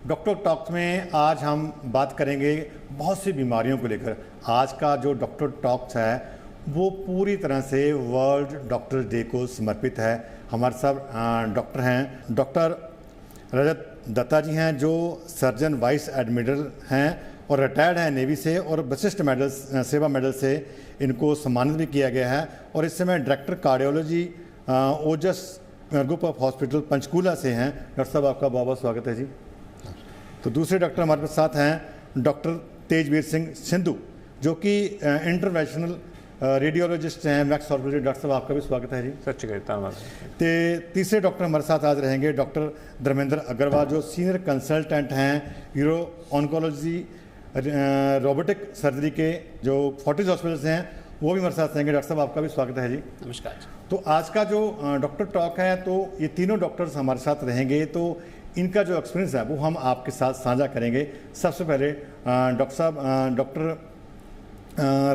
Doctor talks में आज हम बात करेंगे बहुत सी बीमारियों को लेकर। आज का जो डॉक्टर टॉक्स है वो पूरी तरह से वर्ल्ड डॉक्टर डे को समर्पित है। हमारे साथ डॉक्टर हैं, डॉक्टर रजत दत्ता जी हैं जो सर्जन वाइस एडमिरल हैं और रिटायर्ड हैं नेवी से, और वशिष्ठ मेडल सेवा मेडल से इनको सम्मानित भी किया गया है। और इस समय director cardiology Ojas group of hospital Panchkula से हैं। डॉक्टर साहब आपका बहुत बहुत स्वागत है जी। तो दूसरे डॉक्टर हमारे साथ हैं डॉक्टर तेजवीर सिंह सिंधु जो कि इंटरवेंशनल रेडियोलॉजिस्ट हैं मैक्स हॉस्पिटल। डॉक्टर साहब आपका भी स्वागत है जी। सच धन्यवाद। तीसरे डॉक्टर हमारे साथ आज रहेंगे डॉक्टर धर्मेंद्र अग्रवाल जो सीनियर कंसल्टेंट हैं यूरो ऑन्कोलॉजी रोबोटिक सर्जरी के जो फोर्टिस हॉस्पिटल्स हैं, वो भी हमारे साथ रहेंगे। डॉक्टर साहब आपका भी स्वागत है जी। नमस्कार। तो आज का जो डॉक्टर टॉक है तो ये तीनों डॉक्टर्स हमारे साथ रहेंगे, तो इनका जो एक्सपीरियंस है वो हम आपके साथ साझा करेंगे। सबसे पहले डॉक्टर साहब, डॉक्टर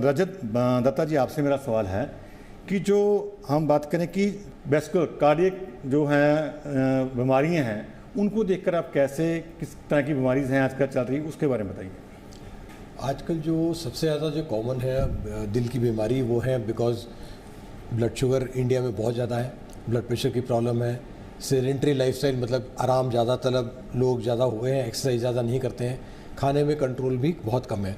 रजत दत्ता जी, आपसे मेरा सवाल है कि जो हम बात करें कि वेस्कुलर कार्डियक जो है बीमारियां हैं, उनको देखकर आप कैसे, किस तरह की बीमारी हैं आजकल चल रही, उसके बारे में बताइए। आजकल जो सबसे ज़्यादा जो कॉमन है दिल की बीमारी वो है बिकॉज ब्लड शुगर इंडिया में बहुत ज़्यादा है, ब्लड प्रेशर की प्रॉब्लम है, सेडेंटरी लाइफस्टाइल मतलब आराम ज़्यादा तलब लोग ज़्यादा हुए हैं, एक्सरसाइज ज़्यादा नहीं करते हैं, खाने में कंट्रोल भी बहुत कम है।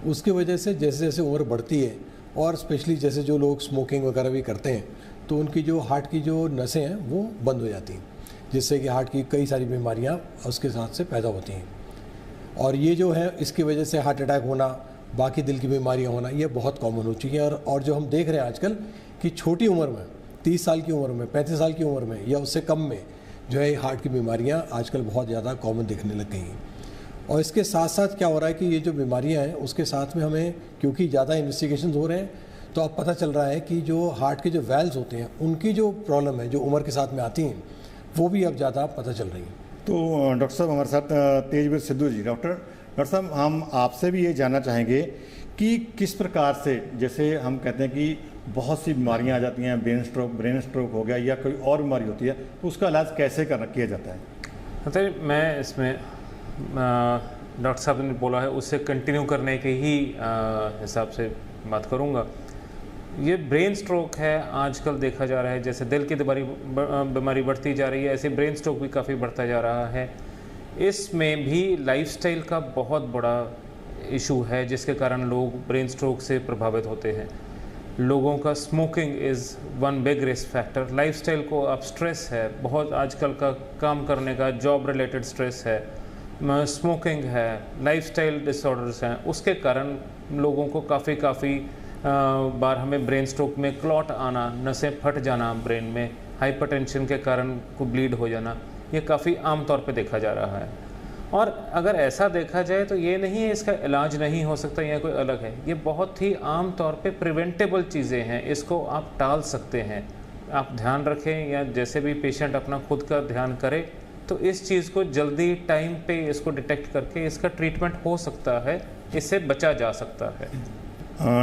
उसकी वजह से जैसे जैसे उम्र बढ़ती है और स्पेशली जैसे जो लोग स्मोकिंग वगैरह भी करते हैं तो उनकी जो हार्ट की जो नसें हैं वो बंद हो जाती हैं, जिससे कि हार्ट की कई सारी बीमारियाँ उसके साथ से पैदा होती हैं। और ये जो है इसकी वजह से हार्ट अटैक होना, बाकी दिल की बीमारियाँ होना, ये बहुत कॉमन हो चुकी हैं। और जो हम देख रहे हैं आजकल कि छोटी उम्र में 30 साल की उम्र में 35 साल की उम्र में या उससे कम में जो है हार्ट की बीमारियाँ आजकल बहुत ज़्यादा कॉमन दिखने लग गई हैं। और इसके साथ साथ क्या हो रहा है कि ये जो बीमारियाँ हैं उसके साथ में हमें क्योंकि ज़्यादा इन्वेस्टिगेशन हो रहे हैं तो अब पता चल रहा है कि जो हार्ट के जो वेल्व्स होते हैं उनकी जो प्रॉब्लम है जो उम्र के साथ में आती हैं वो भी अब ज़्यादा पता चल रही हैं। तो डॉक्टर साहब हमारे साथ तेजवीर सिद्धू जी। डॉक्टर साहब, हम आपसे भी ये जानना चाहेंगे कि किस प्रकार से, जैसे हम कहते हैं कि बहुत सी बीमारियां आ जाती हैं, ब्रेन स्ट्रोक हो गया या कोई और बीमारी होती है, तो उसका इलाज कैसे किया जाता है? मतलब मैं इसमें डॉक्टर साहब ने बोला है उससे कंटिन्यू करने के ही हिसाब से बात करूँगा। ये ब्रेन स्ट्रोक है आजकल देखा जा रहा है, जैसे दिल की बीमारी बढ़ती जा रही है, ऐसे ब्रेन स्ट्रोक भी काफ़ी बढ़ता जा रहा है। इसमें भी लाइफस्टाइल का बहुत बड़ा इशू है जिसके कारण लोग ब्रेन स्ट्रोक से प्रभावित होते हैं। लोगों का smoking is one big risk factor. Lifestyle को अब स्ट्रेस है बहुत, आजकल का काम करने का जॉब रिलेटेड स्ट्रेस है, स्मोकिंग है, लाइफस्टाइल डिसऑर्डर्स हैं, उसके कारण लोगों को काफ़ी बार हमें ब्रेन स्ट्रोक में क्लॉट आना, नसें फट जाना ब्रेन में, हाइपरटेंशन के कारण को ब्लीड हो जाना, ये काफ़ी आम तौर पे देखा जा रहा है। और अगर ऐसा देखा जाए तो ये नहीं है इसका इलाज नहीं हो सकता या कोई अलग है, ये बहुत ही आम तौर पे प्रिवेंटेबल चीज़ें हैं, इसको आप टाल सकते हैं। आप ध्यान रखें या जैसे भी पेशेंट अपना खुद का ध्यान करे तो इस चीज़ को जल्दी टाइम पे इसको डिटेक्ट करके इसका ट्रीटमेंट हो सकता है, इससे बचा जा सकता है।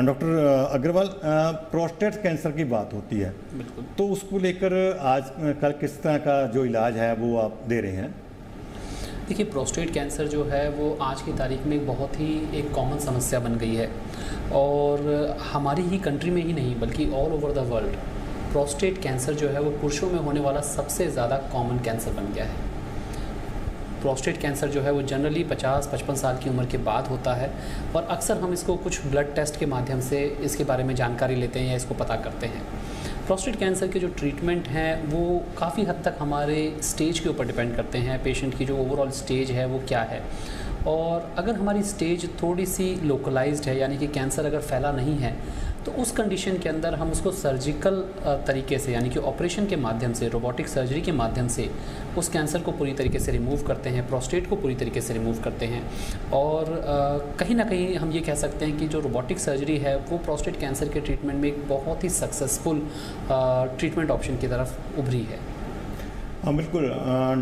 डॉक्टर अग्रवाल, प्रोस्टेट कैंसर की बात होती है, बिल्कुल, तो उसको लेकर आज कल किस तरह का जो इलाज है वो आप दे रहे हैं? देखिए प्रोस्टेट कैंसर जो है वो आज की तारीख में एक बहुत ही एक कॉमन समस्या बन गई है और हमारी ही कंट्री में ही नहीं बल्कि all over the world prostate cancer जो है वो पुरुषों में होने वाला सबसे ज़्यादा कॉमन कैंसर बन गया है। प्रोस्टेट कैंसर जो है वो जनरली 50-55 साल की उम्र के बाद होता है और अक्सर हम इसको कुछ ब्लड टेस्ट के माध्यम से इसके बारे में जानकारी लेते हैं या इसको पता करते हैं। प्रोस्टेट कैंसर के जो ट्रीटमेंट हैं वो काफ़ी हद तक हमारे स्टेज के ऊपर डिपेंड करते हैं, पेशेंट की जो ओवरऑल स्टेज है वो क्या है। और अगर हमारी स्टेज थोड़ी सी लोकलाइज्ड है यानी कि कैंसर अगर फैला नहीं है तो उस कंडीशन के अंदर हम उसको सर्जिकल तरीके से यानी कि ऑपरेशन के माध्यम से, रोबोटिक सर्जरी के माध्यम से उस कैंसर को पूरी तरीके से रिमूव करते हैं, प्रोस्टेट को पूरी तरीके से रिमूव करते हैं। और कहीं ना कहीं हम ये कह सकते हैं कि जो रोबोटिक सर्जरी है वो प्रोस्टेट कैंसर के ट्रीटमेंट में एक बहुत ही सक्सेसफुल ट्रीटमेंट ऑप्शन की तरफ उभरी है। हाँ बिल्कुल।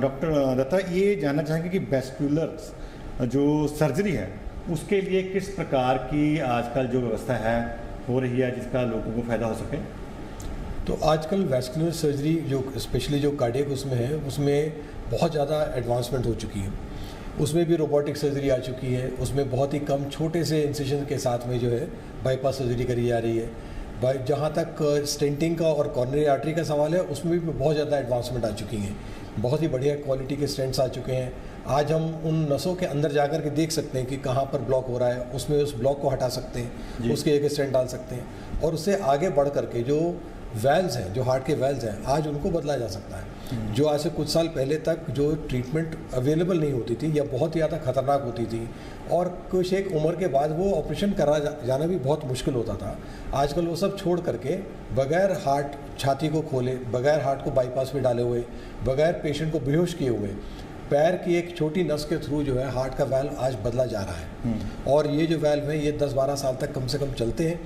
डॉक्टर दत्ता, ये जानना चाहेंगे कि वेस्कुलर जो सर्जरी है उसके लिए किस प्रकार की आजकल जो व्यवस्था है हो रही है जिसका लोगों को फ़ायदा हो सके? तो आजकल वैस्कुलर सर्जरी जो स्पेशली जो कार्डियक उसमें है उसमें बहुत ज़्यादा एडवांसमेंट हो चुकी है। उसमें भी रोबोटिक सर्जरी आ चुकी है, उसमें बहुत ही कम छोटे से इंसिजन के साथ में जो है बाईपास सर्जरी करी जा रही है। जहाँ तक स्टेंटिंग का और कॉर्नरी आर्टरी का सवाल है, उसमें भी बहुत ज़्यादा एडवांसमेंट आ चुकी हैं, बहुत ही बढ़िया क्वालिटी के स्टेंट्स आ चुके हैं। आज हम उन नसों के अंदर जाकर के देख सकते हैं कि कहाँ पर ब्लॉक हो रहा है, उसमें उस ब्लॉक को हटा सकते हैं, उसके एक स्टेंट डाल सकते हैं, और उससे आगे बढ़ करके जो वेल्व्स हैं, जो हार्ट के वेल्व्स हैं, आज उनको बदला जा सकता है। जो आज से कुछ साल पहले तक जो ट्रीटमेंट अवेलेबल नहीं होती थी या बहुत ही ज़्यादा खतरनाक होती थी, और कुछ एक उम्र के बाद वो ऑपरेशन करा जाना भी बहुत मुश्किल होता था, आजकल वो सब छोड़ करके बगैर हार्ट छाती को खोले, बगैर हार्ट को बाईपास में डाले हुए, बगैर पेशेंट को बेहोश किए हुए, पैर की एक छोटी नस के थ्रू जो है हार्ट का वैल्व आज बदला जा रहा है। और ये जो वैल्व है ये 10-12 साल तक कम से कम चलते हैं,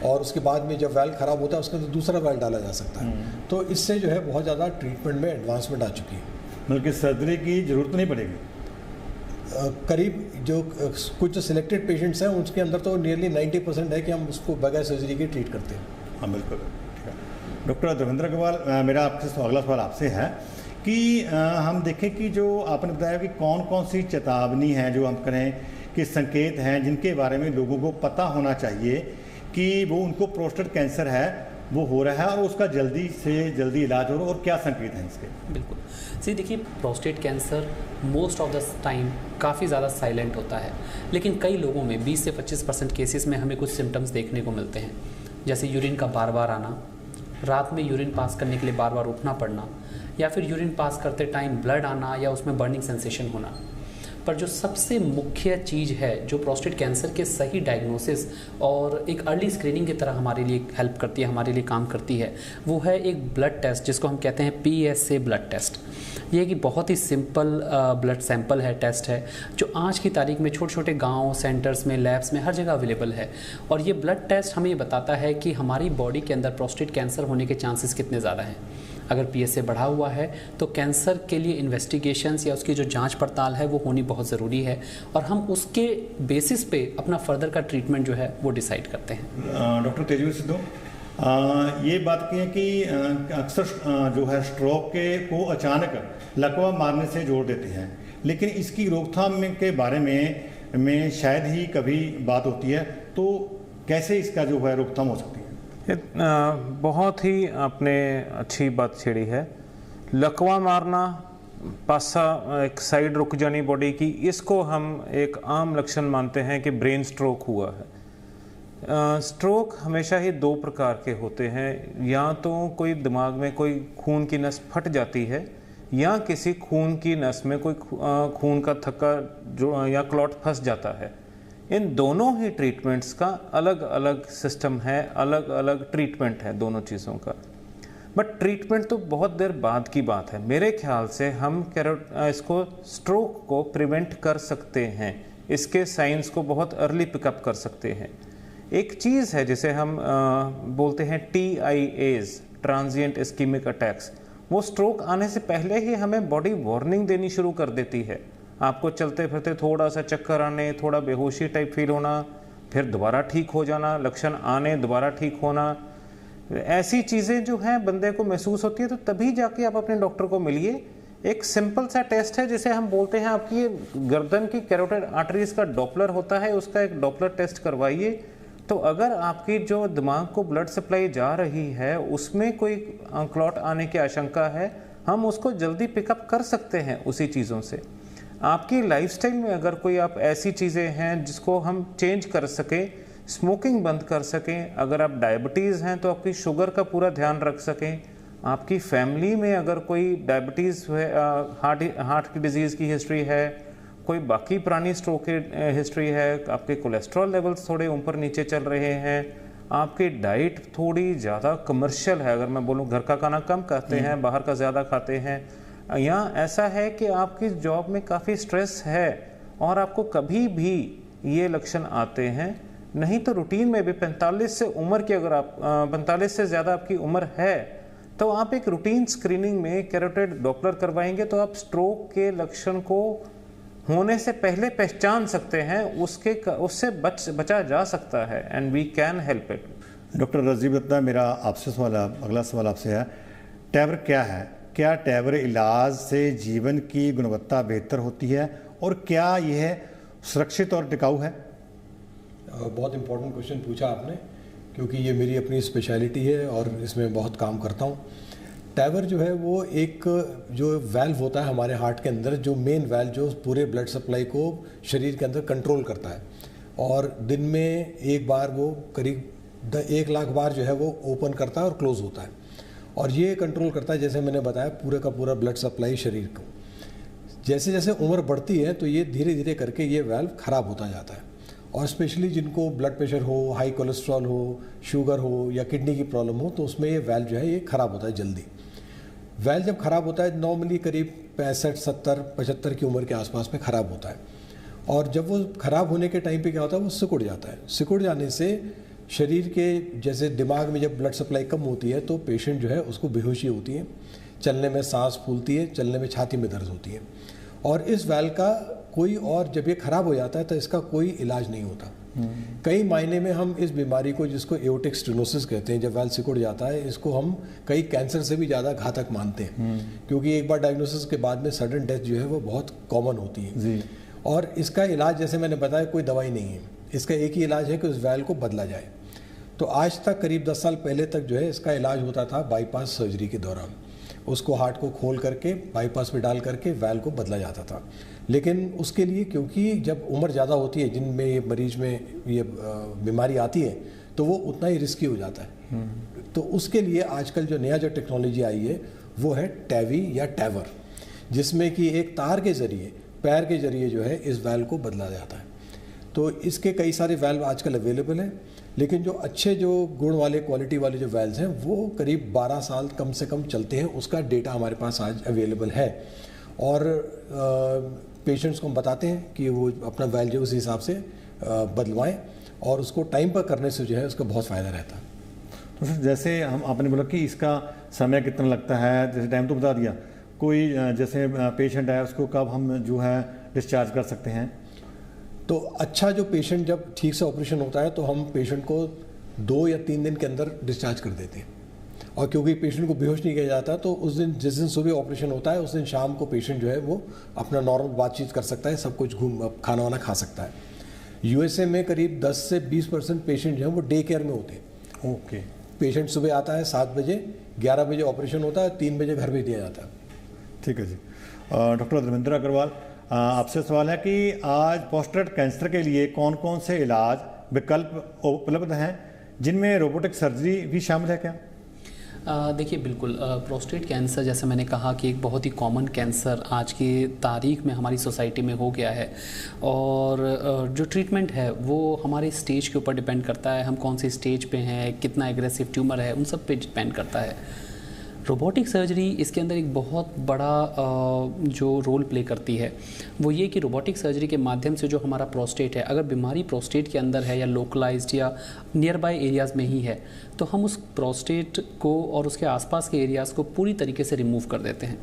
और उसके बाद में जब वैल्व ख़राब होता है उसके अंदर दूसरा वैल्व डाला जा सकता है। तो इससे जो है बहुत ज़्यादा ट्रीटमेंट में एडवांसमेंट आ चुकी है। मतलब कि सर्जरी की ज़रूरत नहीं पड़ेगी। करीब जो कुछ जो सिलेक्टेड पेशेंट्स हैं उसके अंदर तो नियरली 90% है कि हम उसको बगैर सर्जरी के ट्रीट करते हैं। हाँ बिल्कुल, ठीक है। डॉक्टर देवेंद्र अग्रवाल, मेरा आपसे अगला सवाल आपसे है कि हम देखें कि जो आपने बताया कि कौन कौन सी चेतावनी है, जो हम करें कि संकेत हैं जिनके बारे में लोगों को पता होना चाहिए कि वो उनको प्रोस्टेट कैंसर है, वो हो रहा है और उसका जल्दी से जल्दी इलाज हो, और क्या संकेत हैं इसके? बिल्कुल जी, देखिए prostate cancer most of the time काफ़ी ज़्यादा साइलेंट होता है, लेकिन कई लोगों में 20 से 25% केसेस में हमें कुछ सिम्टम्स देखने को मिलते हैं, जैसे यूरिन का बार बार आना, रात में यूरिन पास करने के लिए बार बार उठना पड़ना, या फिर यूरिन पास करते टाइम ब्लड आना या उसमें बर्निंग सेंसेशन होना। पर जो सबसे मुख्य चीज़ है जो प्रोस्टेट कैंसर के सही डायग्नोसिस और एक अर्ली स्क्रीनिंग की तरह हमारे लिए हेल्प करती है, हमारे लिए काम करती है, वो है एक ब्लड टेस्ट जिसको हम कहते हैं PSA ब्लड टेस्ट। ये कि बहुत ही सिंपल ब्लड सैंपल है, टेस्ट है, जो आज की तारीख में छोटे छोटे गाँव सेंटर्स में, लैब्स में हर जगह अवेलेबल है। और ये ब्लड टेस्ट हमें ये बताता है कि हमारी बॉडी के अंदर प्रोस्टेट कैंसर होने के चांसेस कितने ज़्यादा हैं। अगर PSA बढ़ा हुआ है तो कैंसर के लिए इन्वेस्टिगेशंस या उसकी जो जांच पड़ताल है वो होनी बहुत ज़रूरी है, और हम उसके बेसिस पे अपना फर्दर का ट्रीटमेंट जो है वो डिसाइड करते हैं। डॉक्टर तेजवीर सिद्धू, ये बात की है कि अक्सर जो है स्ट्रोक को अचानक लकवा मारने से जोड़ देते हैं, लेकिन इसकी रोकथाम के बारे में शायद ही कभी बात होती है, तो कैसे इसका जो है रोकथाम हो सकती है? बहुत ही आपने अच्छी बात छेड़ी है। लकवा मारना, पासा एक साइड रुक जानी बॉडी की, इसको हम एक आम लक्षण मानते हैं कि ब्रेन स्ट्रोक हुआ है। स्ट्रोक हमेशा ही दो प्रकार के होते हैं, या तो कोई दिमाग में कोई खून की नस फट जाती है, या किसी खून की नस में कोई खून का थक्का जो या क्लॉट फंस जाता है। इन दोनों ही ट्रीटमेंट्स का अलग अलग सिस्टम है, अलग अलग ट्रीटमेंट है दोनों चीज़ों का। बट ट्रीटमेंट तो बहुत देर बाद की बात है। मेरे ख्याल से हम इसको स्ट्रोक को प्रिवेंट कर सकते हैं, इसके साइंस को बहुत अर्ली पिकअप कर सकते हैं। एक चीज़ है जिसे हम बोलते हैं TIAs, ट्रांजिएंट इस्कीमिक अटैक्स। वो स्ट्रोक आने से पहले ही हमें बॉडी वार्निंग देनी शुरू कर देती है। आपको चलते फिरते थोड़ा सा चक्कर आने, थोड़ा बेहोशी टाइप फील होना, फिर दोबारा ठीक हो जाना, लक्षण आने दोबारा ठीक होना, ऐसी चीज़ें जो हैं बंदे को महसूस होती है, तो तभी जाके आप अपने डॉक्टर को मिलिए। एक सिंपल सा टेस्ट है जिसे हम बोलते हैं, आपकी गर्दन की कैरोटिड आर्टरीज का डॉपलर होता है, उसका एक डॉपलर टेस्ट करवाइए। तो अगर आपकी जो दिमाग को ब्लड सप्लाई जा रही है उसमें कोई क्लॉट आने की आशंका है, हम उसको जल्दी पिकअप कर सकते हैं उसी चीज़ों से। आपकी लाइफस्टाइल में अगर कोई आप ऐसी चीज़ें हैं जिसको हम चेंज कर सकें, स्मोकिंग बंद कर सकें, अगर आप डायबिटीज़ हैं तो आपकी शुगर का पूरा ध्यान रख सकें, आपकी फैमिली में अगर कोई डायबिटीज़ है, हार्ट की डिजीज़ की हिस्ट्री है, कोई बाकी पुरानी स्ट्रोक की हिस्ट्री है, आपके कोलेस्ट्रॉल लेवल्स थोड़े ऊपर नीचे चल रहे हैं, आपकी डाइट थोड़ी ज़्यादा कमर्शियल है, अगर मैं बोलूँ घर का खाना कम खाते हैं, बाहर का ज़्यादा खाते हैं, या ऐसा है कि आपकी जॉब में काफ़ी स्ट्रेस है और आपको कभी भी ये लक्षण आते हैं, नहीं तो रूटीन में भी 45 से उम्र की, अगर आप 45 से ज़्यादा आपकी उम्र है तो आप एक रूटीन स्क्रीनिंग में कैरोटिड डॉपलर करवाएंगे तो आप स्ट्रोक के लक्षण को होने से पहले पहचान सकते हैं, उससे बचा जा सकता है, and we can help it. Doctor Rajeev Dutta, मेरा आपसे अगला सवाल आपसे है, टैवर क्या है? क्या टैवर इलाज से जीवन की गुणवत्ता बेहतर होती है और क्या यह सुरक्षित और टिकाऊ है? बहुत इम्पोर्टेंट क्वेश्चन पूछा आपने, क्योंकि ये मेरी अपनी स्पेशलिटी है और इसमें बहुत काम करता हूँ। टैवर जो है वो एक जो वेल्व होता है हमारे हार्ट के अंदर, जो मेन वेल्व जो पूरे ब्लड सप्लाई को शरीर के अंदर कंट्रोल करता है, और दिन में एक बार वो करीब 1 लाख बार जो है वो ओपन करता है और क्लोज़ होता है, और ये कंट्रोल करता है, जैसे मैंने बताया, पूरे का पूरा ब्लड सप्लाई शरीर को। जैसे जैसे उम्र बढ़ती है तो ये धीरे धीरे करके ये वेल्व ख़राब होता जाता है, और स्पेशली जिनको ब्लड प्रेशर हो, हाई कोलेस्ट्रॉल हो, शुगर हो या किडनी की प्रॉब्लम हो, तो उसमें ये वेल्व जो है ये ख़राब होता है जल्दी। वेल्व जब ख़राब होता है नॉर्मली करीब 65, 70, 75 की उम्र के आसपास में ख़राब होता है, और जब वो ख़राब होने के टाइम पे क्या होता है, वो सिकुड़ जाता है। सिकुड़ जाने से शरीर के, जैसे दिमाग में जब ब्लड सप्लाई कम होती है तो पेशेंट जो है उसको बेहोशी होती है, चलने में सांस फूलती है, चलने में छाती में दर्द होती है, और इस वेल्व का कोई और, जब ये ख़राब हो जाता है तो इसका कोई इलाज नहीं होता। कई मायने में हम इस बीमारी को, जिसको एओर्टिक स्टेनोसिस कहते हैं, जब वेल्व सिकुड़ जाता है, इसको हम कई कैंसर से भी ज़्यादा घातक मानते हैं, क्योंकि एक बार डायग्नोसिस के बाद में सडन डेथ जो है वो बहुत कॉमन होती है जी। और इसका इलाज, जैसे मैंने बताया, कोई दवाई नहीं है, इसका एक ही इलाज है कि उस वेल्व को बदला जाए। तो आज तक करीब 10 साल पहले तक जो है इसका इलाज होता था बाईपास सर्जरी के दौरान, उसको हार्ट को खोल करके बाईपास में डाल करके वेल्व को बदला जाता था। लेकिन उसके लिए, क्योंकि जब उम्र ज़्यादा होती है, जिनमें ये मरीज में ये बीमारी आती है, तो वो उतना ही रिस्की हो जाता है। तो उसके लिए आजकल जो नया जो टेक्नोलॉजी आई है वो है टैवी या टैवर, जिसमें कि एक तार के ज़रिए, पैर के ज़रिए जो है इस वेल्व को बदला जाता है। तो इसके कई सारे वेल्व आजकल अवेलेबल हैं, लेकिन जो अच्छे, जो गुण वाले, क्वालिटी वाले जो वेल्व्स हैं वो करीब 12 साल कम से कम चलते हैं। उसका डेटा हमारे पास आज अवेलेबल है, और पेशेंट्स को हम बताते हैं कि वो अपना वेल्व जो उस हिसाब से बदलवाएं, और उसको टाइम पर करने से जो है उसका बहुत फ़ायदा रहता है। तो सर, जैसे आपने बोला कि इसका समय कितना लगता है, जैसे टाइम तो बता दिया, कोई जैसे पेशेंट है उसको कब हम जो है डिस्चार्ज कर सकते हैं? तो अच्छा, जो पेशेंट जब ठीक से ऑपरेशन होता है तो हम पेशेंट को 2 या 3 दिन के अंदर डिस्चार्ज कर देते हैं, और क्योंकि पेशेंट को बेहोश नहीं किया जाता, तो उस दिन, जिस दिन सुबह ऑपरेशन होता है, उस दिन शाम को पेशेंट जो है वो अपना नॉर्मल बातचीत कर सकता है, सब कुछ खाना वाना खा सकता है। यूएसए में करीब 10 से 20% पेशेंट जो है वो डे केयर में होते हैं। ओके। पेशेंट सुबह आता है 7 बजे, 11 बजे ऑपरेशन होता है, 3 बजे घर भेज दिया जाता है। ठीक है जी। डॉक्टर धर्मेंद्र अग्रवाल, आपसे सवाल है कि आज प्रोस्टेट कैंसर के लिए कौन कौन से इलाज विकल्प उपलब्ध हैं, जिनमें रोबोटिक सर्जरी भी शामिल है क्या? देखिए, बिल्कुल, प्रोस्टेट कैंसर, जैसे मैंने कहा, कि एक बहुत ही कॉमन कैंसर आज की तारीख में हमारी सोसाइटी में हो गया है, और जो ट्रीटमेंट है वो हमारे स्टेज के ऊपर डिपेंड करता है, हम कौन सी स्टेज पे हैं, कितना एग्रेसिव ट्यूमर है, उन सब पे डिपेंड करता है। रोबोटिक सर्जरी इसके अंदर एक बहुत बड़ा जो रोल प्ले करती है वो ये कि रोबोटिक सर्जरी के माध्यम से जो हमारा प्रोस्टेट है, अगर बीमारी प्रोस्टेट के अंदर है या लोकलाइज्ड या नियर बाय एरियाज़ में ही है, तो हम उस प्रोस्टेट को और उसके आसपास के एरियाज़ को पूरी तरीके से रिमूव कर देते हैं।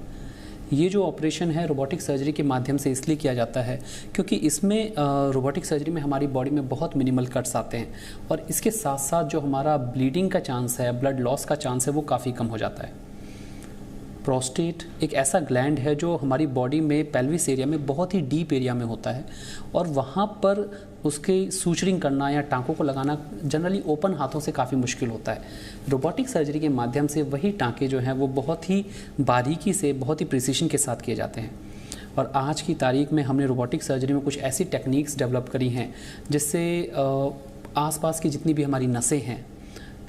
ये जो ऑपरेशन है रोबोटिक सर्जरी के माध्यम से इसलिए किया जाता है क्योंकि इसमें रोबोटिक सर्जरी में हमारी बॉडी में बहुत मिनिमल कट्स आते हैं, और इसके साथ साथ जो हमारा ब्लीडिंग का चांस है, ब्लड लॉस का चांस है, वो काफ़ी कम हो जाता है। प्रोस्टेट एक ऐसा ग्लैंड है जो हमारी बॉडी में पेल्विस एरिया में बहुत ही डीप एरिया में होता है, और वहाँ पर उसके सूचरिंग करना या टाँकों को लगाना जनरली ओपन हाथों से काफ़ी मुश्किल होता है। रोबोटिक सर्जरी के माध्यम से वही टाँके जो हैं वो बहुत ही बारीकी से, बहुत ही प्रिसीशन के साथ किए जाते हैं। और आज की तारीख में हमने रोबोटिक सर्जरी में कुछ ऐसी टेक्निक्स डेवलप करी हैं जिससे आसपास की जितनी भी हमारी नसें हैं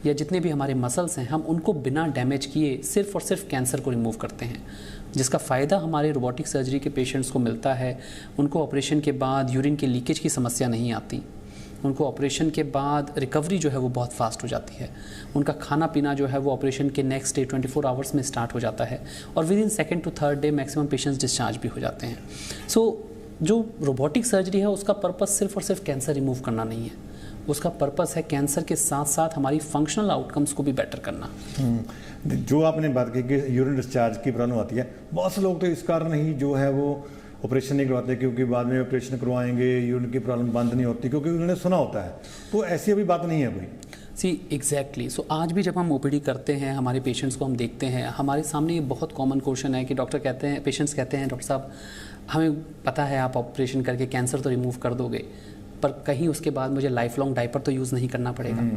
या जितने भी हमारे मसल्स हैं, हम उनको बिना डैमेज किए सिर्फ और सिर्फ कैंसर को रिमूव करते हैं, जिसका फ़ायदा हमारे रोबोटिक सर्जरी के पेशेंट्स को मिलता है। उनको ऑपरेशन के बाद यूरिन के लीकेज की समस्या नहीं आती, उनको ऑपरेशन के बाद रिकवरी जो है वो बहुत फास्ट हो जाती है, उनका खाना पीना जो है वो ऑपरेशन के नेक्स्ट डे 24 आवर्स में स्टार्ट हो जाता है, और with in 2nd to 3rd day maximum patients discharge भी हो जाते हैं। सो जो रोबोटिक सर्जरी है उसका पर्पस सिर्फ और सिर्फ कैंसर रिमूव करना नहीं है, उसका पर्पस है कैंसर के साथ साथ हमारी फंक्शनल आउटकम्स को भी बेटर करना। जो आपने बात की कि यूरिन डिस्चार्ज की प्रॉब्लम आती है, बहुत से लोग तो इस कारण ही जो है वो ऑपरेशन नहीं करवाते, क्योंकि बाद में ऑपरेशन करवाएंगे यूरिन की प्रॉब्लम बंद नहीं होती, क्योंकि उन्होंने सुना होता है। तो ऐसी अभी बात नहीं है कोई। एग्जैक्टली। सो आज भी जब हम ओपीडी करते हैं, हमारे पेशेंट्स को हम देखते हैं, हमारे सामने ये बहुत कॉमन क्वेश्चन है कि डॉक्टर कहते हैं, पेशेंट्स कहते हैं, डॉक्टर साहब हमें पता है आप ऑपरेशन करके कैंसर तो रिमूव कर दोगे, पर कहीं उसके बाद मुझे लाइफ लॉन्ग डायपर तो यूज़ नहीं करना पड़ेगा।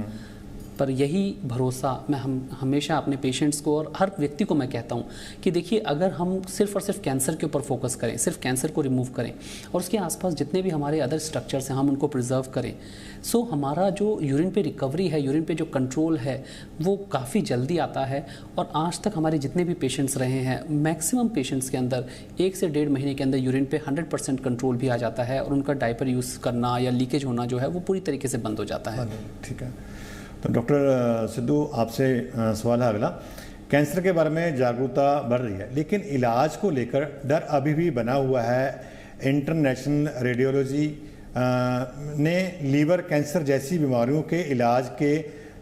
पर यही भरोसा मैं हमेशा अपने पेशेंट्स को और हर व्यक्ति को मैं कहता हूँ कि देखिए, अगर हम सिर्फ और सिर्फ कैंसर के ऊपर फोकस करें, सिर्फ कैंसर को रिमूव करें और उसके आसपास जितने भी हमारे अदर स्ट्रक्चर्स हैं हम उनको प्रिजर्व करें, सो हमारा जो यूरिन पे रिकवरी है, यूरिन पे जो कंट्रोल है वो काफ़ी जल्दी आता है। और आज तक हमारे जितने भी पेशेंट्स रहे हैं, मैक्सिमम पेशेंट्स के अंदर 1 से 1.5 महीने के अंदर यूरिन पे 100% कंट्रोल भी आ जाता है और उनका डायपर यूज़ करना या लीकेज होना जो है वो पूरी तरीके से बंद हो जाता है। ठीक है, तो डॉक्टर सिद्धू आपसे सवाल है अगला। कैंसर के बारे में जागरूकता बढ़ रही है, लेकिन इलाज को लेकर डर अभी भी बना हुआ है। इंटरनेशनल रेडियोलॉजी ने लीवर कैंसर जैसी बीमारियों के इलाज के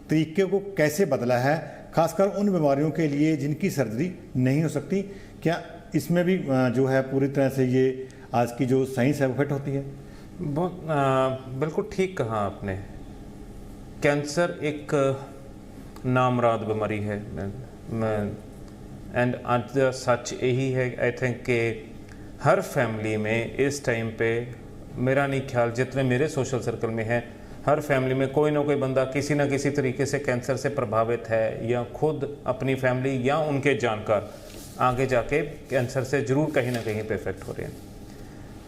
तरीके को कैसे बदला है, खासकर उन बीमारियों के लिए जिनकी सर्जरी नहीं हो सकती? क्या इसमें भी जो है पूरी तरह से ये आज की जो साइंस है वो फिट होती है? बिल्कुल ठीक कहा आपने। कैंसर एक नामराद बीमारी है एंड आज सच यही है आई थिंक कि हर फैमिली में इस टाइम पे, मेरा नहीं ख्याल जितने मेरे सोशल सर्कल में है, हर फैमिली में कोई ना कोई बंदा किसी ना किसी तरीके से कैंसर से प्रभावित है, या खुद अपनी फैमिली या उनके जानकार आगे जाके कैंसर से ज़रूर कहीं ना कहीं पे इफेक्ट हो रहे हैं।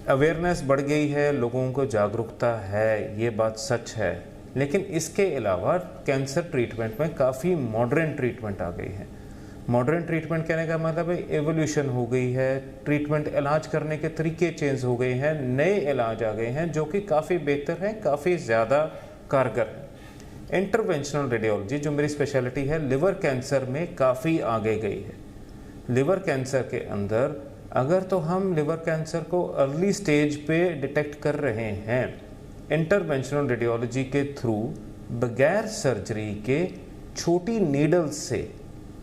अवेयरनेस बढ़ गई है, लोगों को जागरूकता है, ये बात सच है। लेकिन इसके अलावा कैंसर ट्रीटमेंट में काफ़ी मॉडर्न ट्रीटमेंट आ गई है। मॉडर्न ट्रीटमेंट कहने का मतलब है एवोल्यूशन हो गई है, ट्रीटमेंट इलाज करने के तरीके चेंज हो गए हैं, नए इलाज आ गए हैं जो कि काफ़ी बेहतर हैं, काफ़ी ज़्यादा कारगर हैं। इंटरवेंशनल रेडियोलॉजी जो मेरी स्पेशलिटी है, लिवर कैंसर में काफ़ी आगे गई है। लिवर कैंसर के अंदर अगर तो हम लिवर कैंसर को अर्ली स्टेज पे डिटेक्ट कर रहे हैं, इंटरवेंशनल रेडियोलॉजी के थ्रू बगैर सर्जरी के छोटी नीडल्स से,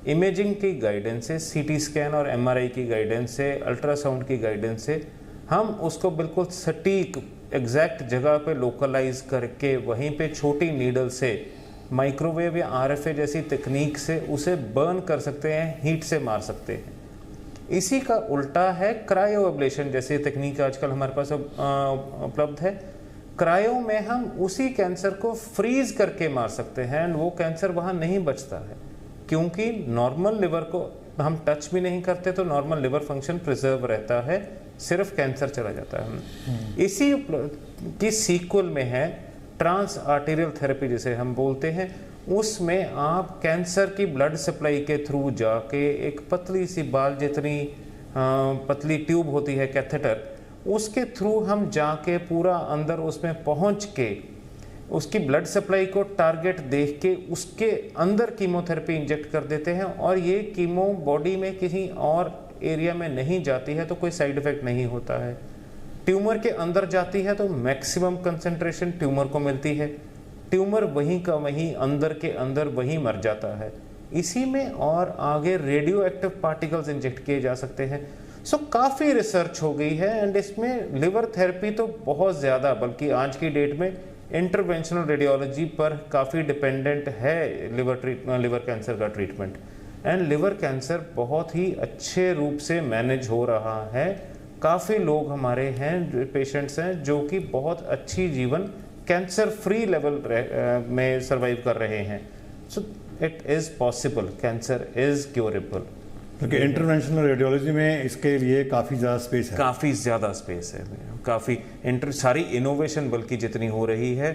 इमेजिंग की गाइडेंस से, सीटी स्कैन और एमआरआई की गाइडेंस से, अल्ट्रासाउंड की गाइडेंस से हम उसको बिल्कुल सटीक एग्जैक्ट जगह पे लोकलाइज करके वहीं पे छोटी नीडल से माइक्रोवेव या आरएफए जैसी तकनीक से उसे बर्न कर सकते हैं, हीट से मार सकते हैं। इसी का उल्टा है क्रायो एब्लेशन जैसी तकनीक आजकल हमारे पास उपलब्ध है। क्रायो में हम उसी कैंसर को फ्रीज करके मार सकते हैं एंड वो कैंसर वहाँ नहीं बचता है, क्योंकि नॉर्मल लिवर को हम टच भी नहीं करते तो नॉर्मल लिवर फंक्शन प्रिजर्व रहता है, सिर्फ कैंसर चला जाता है। इसी की सीक्वल में है ट्रांस आर्टेरियल थेरेपी जिसे हम बोलते हैं। उसमें आप कैंसर की ब्लड सप्लाई के थ्रू जाके एक पतली सी बाल जितनी पतली ट्यूब होती है कैथेटर, उसके थ्रू हम जाके पूरा अंदर उसमें पहुंच के उसकी ब्लड सप्लाई को टारगेट देख के उसके अंदर कीमोथेरेपी इंजेक्ट कर देते हैं और ये कीमो बॉडी में किसी और एरिया में नहीं जाती है तो कोई साइड इफेक्ट नहीं होता है। ट्यूमर के अंदर जाती है तो मैक्सिमम कंसंट्रेशन ट्यूमर को मिलती है, ट्यूमर वहीं का वहीं अंदर के अंदर वहीं मर जाता है। इसी में और आगे रेडियो एक्टिव पार्टिकल्स इंजेक्ट किए जा सकते हैं। सो काफ़ी रिसर्च हो गई है एंड इसमें लिवर थेरेपी तो बहुत ज़्यादा, बल्कि आज की डेट में इंटरवेंशनल रेडियोलॉजी पर काफ़ी डिपेंडेंट है लिवर कैंसर का ट्रीटमेंट। एंड लिवर कैंसर बहुत ही अच्छे रूप से मैनेज हो रहा है। काफ़ी लोग हमारे हैं, पेशेंट्स हैं जो कि बहुत अच्छी जीवन कैंसर फ्री लेवल में सर्वाइव कर रहे हैं। So it is possible, cancer is curable. क्योंकि इंटरवेंशनल रेडियोलॉजी में इसके लिए काफ़ी ज़्यादा स्पेस है, काफ़ी ज़्यादा स्पेस है, काफ़ी सारी इनोवेशन बल्कि जितनी हो रही है,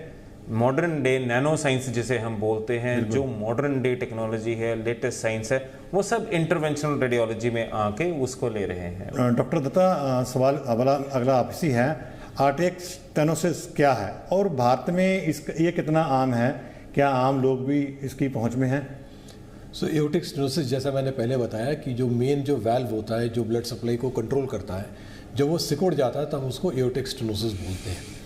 मॉडर्न डे नैनो साइंस जिसे हम बोलते हैं, जो मॉडर्न डे टेक्नोलॉजी है, लेटेस्ट साइंस है, वो सब इंटरवेंशनल रेडियोलॉजी में आके उसको ले रहे हैं। डॉक्टर दत्ता, सवाल अगला आपसी है, आर्टिक स्टेनोसिस क्या है और भारत में ये कितना आम है? क्या आम लोग भी इसकी पहुंच में हैं? सो एओर्टिक स्टेनोसिस, जैसा मैंने पहले बताया कि जो मेन जो वाल्व होता है जो ब्लड सप्लाई को कंट्रोल करता है, जब वो सिकुड़ जाता है तब उसको एओर्टिक स्टेनोसिस बोलते हैं।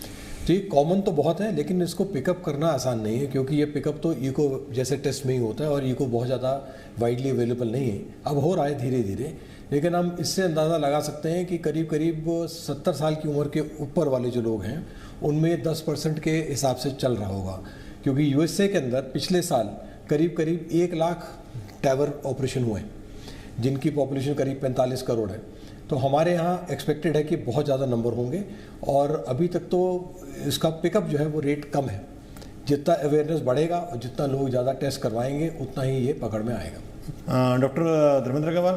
तो ये कॉमन तो बहुत है लेकिन इसको पिकअप करना आसान नहीं है, क्योंकि ये पिकअप तो ईको जैसे टेस्ट में ही होता है और ईको बहुत ज़्यादा वाइडली अवेलेबल नहीं है। अब हो रहा है धीरे धीरे, लेकिन हम इससे अंदाज़ा लगा सकते हैं कि करीब करीब 70 साल की उम्र के ऊपर वाले जो लोग हैं उनमें 10% के हिसाब से चल रहा होगा, क्योंकि यूएसए के अंदर पिछले साल करीब करीब 1 लाख टैवर ऑपरेशन हुए जिनकी पॉपुलेशन करीब 45 करोड़ है। तो हमारे यहाँ एक्सपेक्टेड है कि बहुत ज़्यादा नंबर होंगे, और अभी तक तो इसका पिकअप जो है वो रेट कम है। जितना अवेयरनेस बढ़ेगा और जितना लोग ज़्यादा टेस्ट करवाएंगे उतना ही ये पकड़ में आएगा। Doctor Dharmendra Agarwal,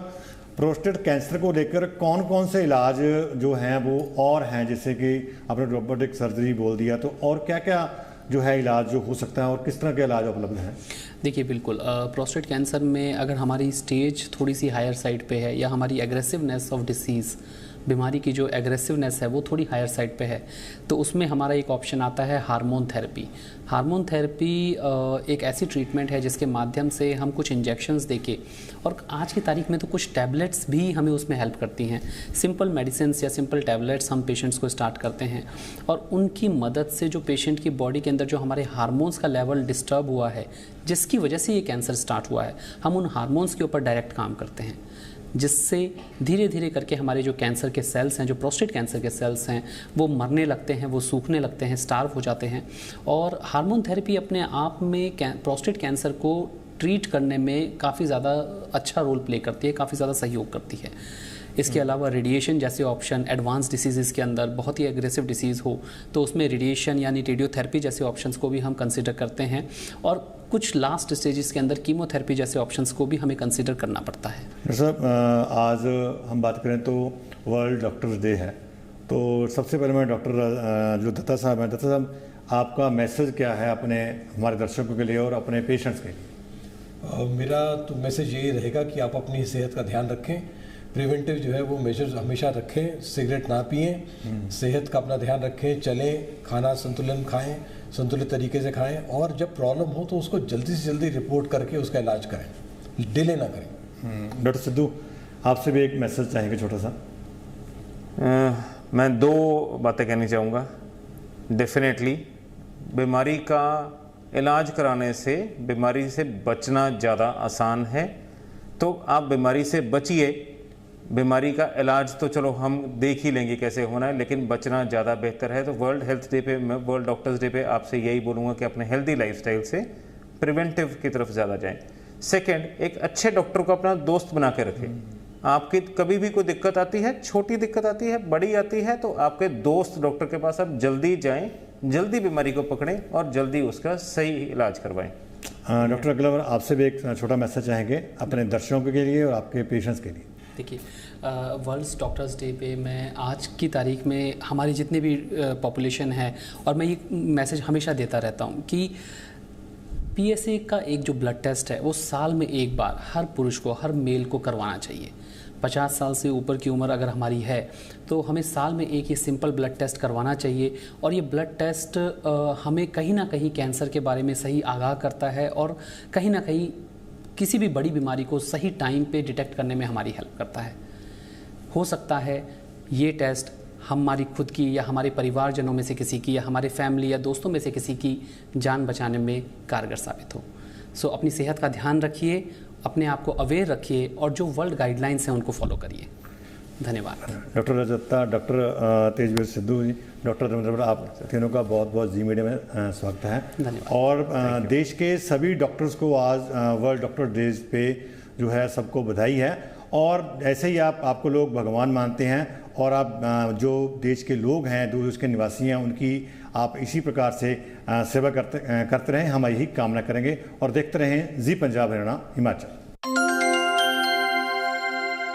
prostate cancer को लेकर कौन कौन से इलाज जो हैं वो और हैं, जैसे कि आपने रोबोटिक सर्जरी बोल दिया, तो और क्या क्या जो है इलाज जो हो सकता है और किस तरह के इलाज उपलब्ध हैं? देखिए बिल्कुल, प्रोस्टेट कैंसर में अगर हमारी स्टेज थोड़ी सी हायर साइड पे है या हमारी एग्रेसिवनेस ऑफ डिसीज़, बीमारी की जो एग्रेसिवनेस है वो थोड़ी हायर साइड पे है, तो उसमें हमारा एक ऑप्शन आता है हार्मोन थेरेपी। हार्मोन थेरेपी एक ऐसी ट्रीटमेंट है जिसके माध्यम से हम कुछ इंजेक्शंस देके, और आज की तारीख में तो कुछ टैबलेट्स भी हमें उसमें हेल्प करती हैं। सिंपल मेडिसिन या सिंपल टैबलेट्स हम पेशेंट्स को स्टार्ट करते हैं, और उनकी मदद से जो पेशेंट की बॉडी के अंदर जो हमारे हार्मोन्स का लेवल डिस्टर्ब हुआ है, जिसकी वजह से ये कैंसर स्टार्ट हुआ है, हम उन हार्मोन्स के ऊपर डायरेक्ट काम करते हैं, जिससे धीरे धीरे करके हमारे जो कैंसर के सेल्स हैं, जो प्रोस्टेट कैंसर के सेल्स हैं, वो मरने लगते हैं, वो सूखने लगते हैं, स्टार्व हो जाते हैं। और हार्मोन थेरेपी अपने आप में प्रोस्टेट कैंसर को ट्रीट करने में काफ़ी ज़्यादा अच्छा रोल प्ले करती है, काफ़ी ज़्यादा सहयोग करती है। इसके अलावा रेडिएशन जैसे ऑप्शन, एडवांस डिसीज़ के अंदर बहुत ही एग्रेसिव डिसीज़ हो तो उसमें रेडिएशन यानी रेडियोथेरेपी जैसे ऑप्शंस को भी हम कंसिडर करते हैं, और कुछ लास्ट स्टेजेस के अंदर कीमोथेरेपी जैसे ऑप्शंस को भी हमें कंसिडर करना पड़ता है। डॉक्टर साहब, आज हम बात करें तो वर्ल्ड डॉक्टर्स डे है, तो सबसे पहले मैं डॉक्टर जो दत्ता साहब हैं, दत्ता साहब आपका मैसेज क्या है अपने हमारे दर्शकों के लिए और अपने पेशेंट्स के लिए? मेरा तो मैसेज यही रहेगा कि आप अपनी सेहत का ध्यान रखें, प्रिवेंटिव जो है वो मेजर्स हमेशा रखें, सिगरेट ना पिएं, सेहत का अपना ध्यान रखें, चलें, खाना संतुलन खाएं, संतुलित तरीके से खाएं, और जब प्रॉब्लम हो तो उसको जल्दी से जल्दी रिपोर्ट करके उसका इलाज करें, डिले ना करें। डॉक्टर सिद्धू, आपसे भी एक मैसेज चाहेंगे छोटा सा? मैं दो बातें कहनी चाहूँगा। डेफिनेटली बीमारी का इलाज कराने से बीमारी से बचना ज़्यादा आसान है, तो आप बीमारी से बचिए। बीमारी का इलाज तो चलो हम देख ही लेंगे कैसे होना है, लेकिन बचना ज़्यादा बेहतर है। तो वर्ल्ड हेल्थ डे पे, मैं वर्ल्ड डॉक्टर्स डे पे आपसे यही बोलूँगा कि अपने हेल्दी लाइफस्टाइल से प्रिवेंटिव की तरफ ज़्यादा जाएं। सेकंड, एक अच्छे डॉक्टर को अपना दोस्त बना के रखें। आपकी कभी भी कोई दिक्कत आती है, छोटी दिक्कत आती है, बड़ी आती है, तो आपके दोस्त डॉक्टर के पास आप जल्दी जाएँ, जल्दी बीमारी को पकड़ें और जल्दी उसका सही इलाज करवाएं। डॉक्टर अग्रवाल, आपसे भी एक छोटा मैसेज चाहेंगे अपने दर्शकों के लिए और आपके पेशेंट्स के लिए? देखिए, वर्ल्ड डॉक्टर्स डे पे मैं आज की तारीख में हमारी जितनी भी पॉपुलेशन है, और मैं ये मैसेज हमेशा देता रहता हूँ कि PSA का एक जो ब्लड टेस्ट है वो साल में एक बार हर पुरुष को, हर मेल को करवाना चाहिए। 50 साल से ऊपर की उम्र अगर हमारी है तो हमें साल में एक ये सिंपल ब्लड टेस्ट करवाना चाहिए, और ये ब्लड टेस्ट हमें कहीं ना कहीं कैंसर के बारे में सही आगाह करता है, और कहीं ना कहीं किसी भी बड़ी बीमारी को सही टाइम पे डिटेक्ट करने में हमारी हेल्प करता है। हो सकता है ये टेस्ट हमारी खुद की या हमारे परिवारजनों में से किसी की या हमारे फैमिली या दोस्तों में से किसी की जान बचाने में कारगर साबित हो। सो अपनी सेहत का ध्यान रखिए, अपने आप को अवेयर रखिए, और जो वर्ल्ड गाइडलाइंस हैं उनको फॉलो करिए। धन्यवाद। डॉक्टर रजत्ता, डॉक्टर तेजवीर सिद्धू जी, डॉक्टर धर्मेंद्र, आप तीनों का बहुत बहुत जी मीडिया में स्वागत है। धन्यवाद। और देश के सभी डॉक्टर्स को आज वर्ल्ड डॉक्टर डे पे जो है सबको बधाई है, और ऐसे ही आपको लोग भगवान मानते हैं, और आप जो देश के लोग हैं, जो देश के निवासी हैं, उनकी आप इसी प्रकार से सेवा करते रहें, हम यही कामना करेंगे। और देखते रहें जी पंजाब हरियाणा हिमाचल।